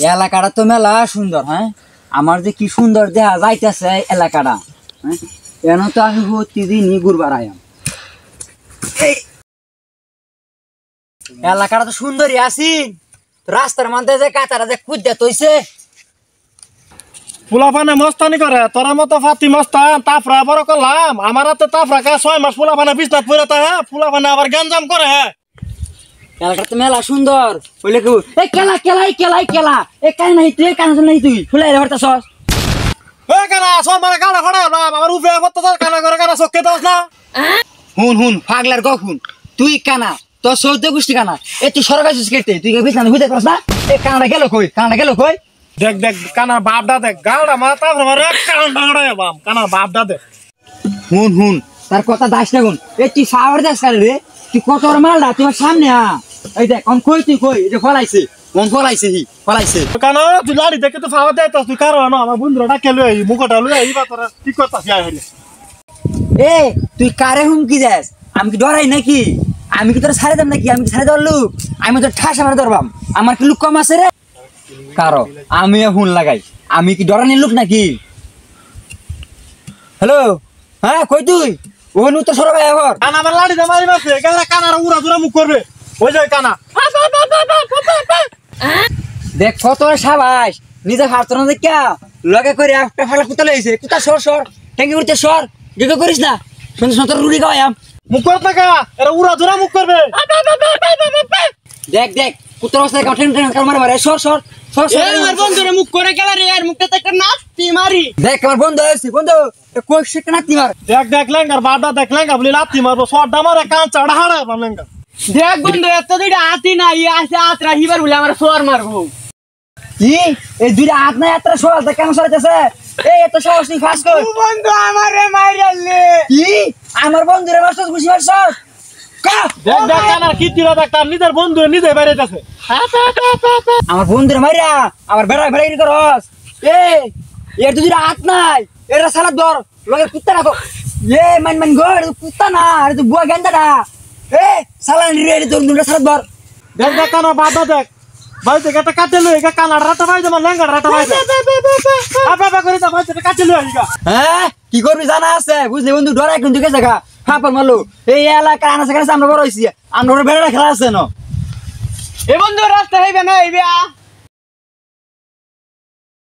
এলাকাটা তো মেলা সুন্দর। হ্যাঁ, আমার যে কি সুন্দর দেখা যাইতেছে এলাকাটা। হ্যাঁ, এন তো আমি প্রতিদিনই ঘুরবার আয়াম। এলাকাটা তো সুন্দরই আছি, রাস্তার মধ্যে যে কাতারা যে কুদ্দা তৈছে ফুলাফানে মস্তানি করে তোরা মতো ফাতি মস্তান তাফরা বড় করলাম আমার হাতে তাফরা কা 6 মাস ফুলাফানে বিছনাত পড়ে তা ফুলাফানে আবার গঞ্জাম করে। এলাকাটা তো মেলা সুন্দর বলে কেউ এই কেলা কেলাই কেলাই কেলা এই কান নাই তুই কান নাই তুই ফুলাই হরতাছস এ কানা সব মানে গাড়া খড়া না আমার উপরে করতে কানা করে কানা চোখে দাস না। হুন হুন পাগলার কখন তুই কানা তোর সৌদ্য গোষ্ঠী কানা এ তুই সরকারি কেটে তুই বিছানা হইতে পারছ না। এই কানাডা গেল কই কানাডা গেল কই দেখ দেখ কানার বাপদা দেখ গাড়া মারা তাফরা মারে কান ডাঙড়া বাম কানার বাপদা দেখ। হুন হুন তার কথা দাস না গুন এ তুই ফাওয়ার দাস কারে রে তুই কত মালডা তোমার সামনে আ এই দেখ কোন কই তুই কই এই যে ফলাইছে কোন ফলাইছে হি ফলাইছে কানা তুই লাড়ি দেখে তো ফাওয়া দেয় তুই কারণ আমার বন্ধুরা ডাকে লই মুখটা লই আইবা তোরা ঠিক করতাছ আই হইলে। এ তুই কারে হুমকি দেস আমি কি ডরাই নাকি আমি কি তোর ছাড়ে দাম নাকি আমি কি ছাড়ে দেওয়ার লোক আমি তোর ঠাস আমার ধরবাম আমার কি লোক কম আছে রে কারো আমি হুন লাগাই আমি কি ডরানির লোক নাকি। হ্যালো হ্যাঁ কই তুই ওন উত্তর সরো ভাই এখন কানা আমার লাড়ি দে মারি মারছে গেলা কানার উড়া জুরা মুখ করবে ওই যায় কানা। দেখ কত সাবাস নিজে হারতো না দেখ লগে করে একটা ফালা কুতা লইছে কুতা সর সর ট্যাঙ্কি উড়তে সর গেগে করিস না সুন্দর সুন্দর রুড়ি গাওয়াম মুখ করতে কা এরা উড়া জুরা মুখ করবে। দেখ দেখ কুত্তার অবস্থায় কাটেন কাল মারে মারে সর সর সর সর আমার বন্ধুরে মুখ করে গেল রে আর মুখটা একটা নাচতি মারি দেখ আমার বন্ধু আছে বন্ধু কোক শিখতে নাতি মার দেখ দেখ লেঙ্গার বাপদা দেখ লেঙ্গা বলি লাত্তি মারবো শর্ট মারে কান চাড়া হাড়া বাম লেঙ্গা। দেখ বন্ধু এত দুইটা হাতি না ই আছে আত্রা হিবার বলে আমার সোয়ার মারবো। কি এই দুইটা হাত না এত সওয়াল তা কেন সরাইতেছে এই এত সাহস নি ফাস কর বন্ধু আমারে মাইরালে কি আমার বন্ধুরে মারছস বুঝি মারছস কা দেখ দেখ কানার কি তিরা দেখ তার নিজের বন্ধু নিজে বাইরে যাচ্ছে। আমার বন্ধুরে মাইরা আমার বেড়া বেড়াই করস এর দুইটা হাত নাই এরা সালা ধর লগে কুত্তা রাখো মান মান গর কুত্তা না আরে তুই বুয়া গেন্দা এ সালা রে তোর দুইটা সালা ধর দেখ দেখ কানা বাপদা দেখ ভাই দেখ একটা কাটে লই গা কানার রাতা ভাই যেমন লেঙ্গার রাতা ভাই আপা করে তা ভাই এটা কাটে লই গা। হ্যাঁ কি করবি জানা আছে বুঝলি বন্ধু ডরাই কিন্তু গেছে গা হাপার মারলো এই এলাকা আনাসে কাছে আমরা বড় হইছি আমরা বেড়া খেলা আছে না এ বন্ধু রাস্তা হইবে না হইবে